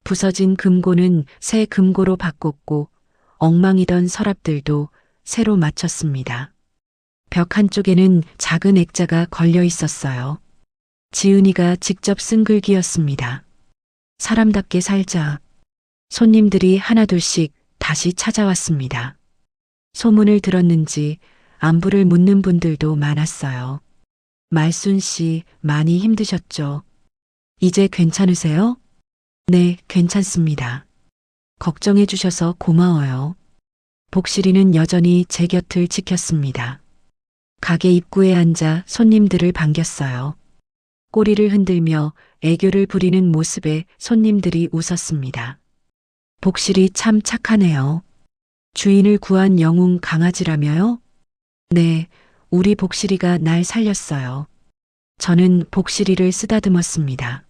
부서진 금고는 새 금고로 바꿨고 엉망이던 서랍들도 새로 맞췄습니다. 벽 한쪽에는 작은 액자가 걸려 있었어요. 지은이가 직접 쓴 글귀였습니다. 사람답게 살자. 손님들이 하나둘씩 다시 찾아왔습니다. 소문을 들었는지 안부를 묻는 분들도 많았어요. 말순 씨, 많이 힘드셨죠? 이제 괜찮으세요? 네, 괜찮습니다. 걱정해 주셔서 고마워요. 복실이는 여전히 제 곁을 지켰습니다. 가게 입구에 앉아 손님들을 반겼어요. 꼬리를 흔들며 애교를 부리는 모습에 손님들이 웃었습니다. 복실이 참 착하네요. 주인을 구한 영웅 강아지라며요? 네, 우리 복실이가 날 살렸어요. 저는 복실이를 쓰다듬었습니다.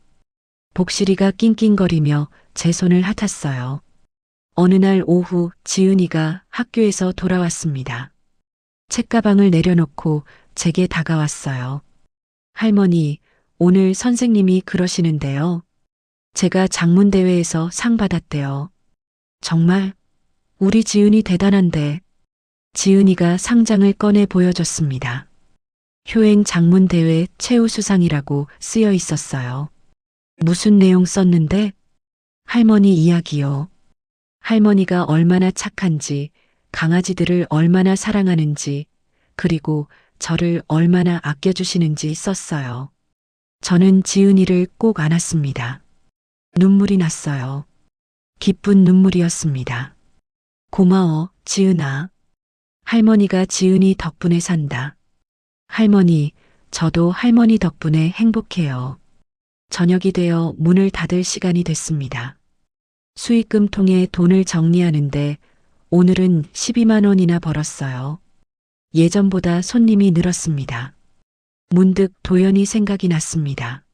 복실이가 낑낑거리며 제 손을 핥았어요. 어느 날 오후 지은이가 학교에서 돌아왔습니다. 책가방을 내려놓고 제게 다가왔어요. 할머니, 오늘 선생님이 그러시는데요. 제가 장문대회에서 상 받았대요. 정말? 우리 지은이 대단한데. 지은이가 상장을 꺼내 보여줬습니다. 효행 장문대회 최우수상이라고 쓰여 있었어요. 무슨 내용 썼는데? 할머니 이야기요. 할머니가 얼마나 착한지, 강아지들을 얼마나 사랑하는지, 그리고 저를 얼마나 아껴주시는지 썼어요. 저는 지은이를 꼭 안았습니다. 눈물이 났어요. 기쁜 눈물이었습니다. 고마워, 지은아. 할머니가 지은이 덕분에 산다. 할머니, 저도 할머니 덕분에 행복해요. 저녁이 되어 문을 닫을 시간이 됐습니다. 수익금 통에 돈을 정리하는데 오늘은 12만 원이나 벌었어요. 예전보다 손님이 늘었습니다. 문득 도연이 생각이 났습니다.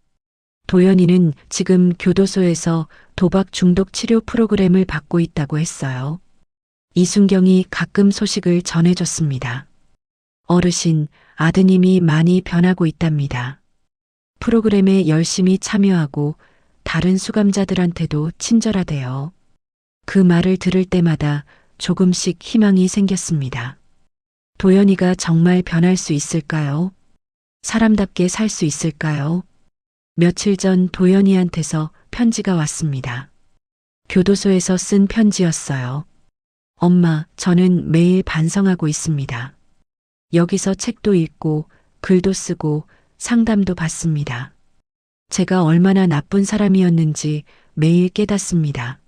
도연이는 지금 교도소에서 도박 중독 치료 프로그램을 받고 있다고 했어요. 이순경이 가끔 소식을 전해줬습니다. 어르신, 아드님이 많이 변하고 있답니다. 프로그램에 열심히 참여하고 다른 수감자들한테도 친절하대요. 그 말을 들을 때마다 조금씩 희망이 생겼습니다. 도연이가 정말 변할 수 있을까요? 사람답게 살 수 있을까요? 며칠 전 도연이한테서 편지가 왔습니다. 교도소에서 쓴 편지였어요. 엄마, 저는 매일 반성하고 있습니다. 여기서 책도 읽고 글도 쓰고 상담도 받습니다. 제가 얼마나 나쁜 사람이었는지 매일 깨닫습니다.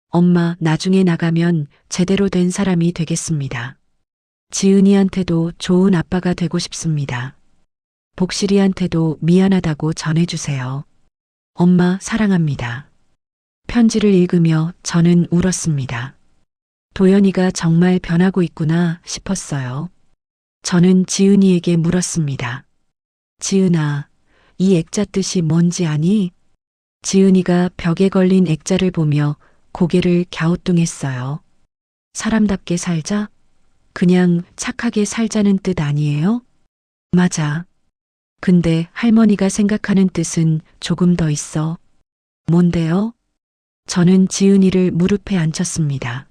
엄마, 나중에 나가면 제대로 된 사람이 되겠습니다. 지은이한테도 좋은 아빠가 되고 싶습니다. 복실이한테도 미안하다고 전해주세요. 엄마, 사랑합니다. 편지를 읽으며 저는 울었습니다. 도연이가 정말 변하고 있구나 싶었어요. 저는 지은이에게 물었습니다. 지은아, 이 액자 뜻이 뭔지 아니? 지은이가 벽에 걸린 액자를 보며 고개를 갸우뚱했어요. 사람답게 살자? 그냥 착하게 살자는 뜻 아니에요? 맞아. 근데 할머니가 생각하는 뜻은 조금 더 있어. 뭔데요? 저는 지은이를 무릎에 앉혔습니다.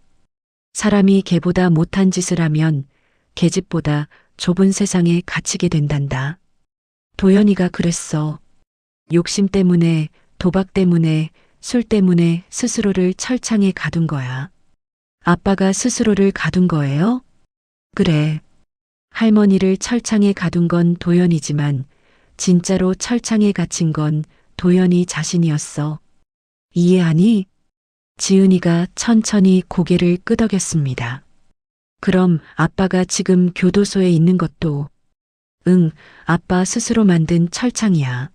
사람이 개보다 못한 짓을 하면 계집보다 좁은 세상에 갇히게 된단다. 도연이가 그랬어. 욕심 때문에, 도박 때문에, 술 때문에 스스로를 철창에 가둔 거야. 아빠가 스스로를 가둔 거예요? 그래. 할머니를 철창에 가둔 건 도연이지만 진짜로 철창에 갇힌 건 도연이 자신이었어. 이해하니? 지은이가 천천히 고개를 끄덕였습니다. 그럼 아빠가 지금 교도소에 있는 것도 응, 아빠 스스로 만든 철창이야.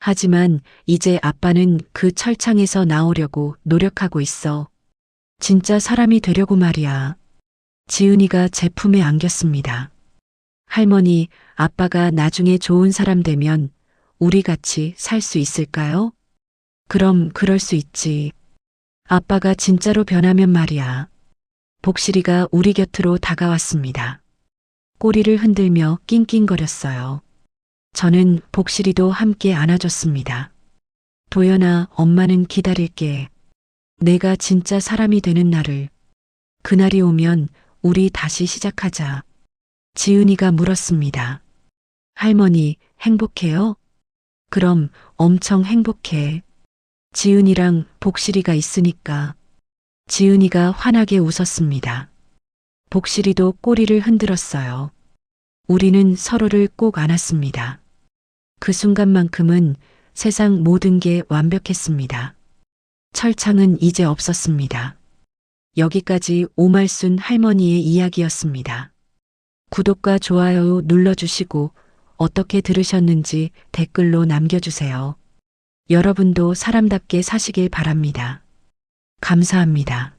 하지만 이제 아빠는 그 철창에서 나오려고 노력하고 있어. 진짜 사람이 되려고 말이야. 지은이가 제 품에 안겼습니다. 할머니, 아빠가 나중에 좋은 사람 되면 우리 같이 살 수 있을까요? 그럼 그럴 수 있지. 아빠가 진짜로 변하면 말이야. 복실이가 우리 곁으로 다가왔습니다. 꼬리를 흔들며 낑낑거렸어요. 저는 복실이도 함께 안아줬습니다. 도연아, 엄마는 기다릴게. 내가 진짜 사람이 되는 날을. 그날이 오면 우리 다시 시작하자. 지은이가 물었습니다. 할머니, 행복해요? 그럼 엄청 행복해. 지은이랑 복실이가 있으니까. 지은이가 환하게 웃었습니다. 복실이도 꼬리를 흔들었어요. 우리는 서로를 꼭 안았습니다. 그 순간만큼은 세상 모든 게 완벽했습니다. 철창은 이제 없었습니다. 여기까지 오말순 할머니의 이야기였습니다. 구독과 좋아요 눌러주시고 어떻게 들으셨는지 댓글로 남겨주세요. 여러분도 사람답게 사시길 바랍니다. 감사합니다.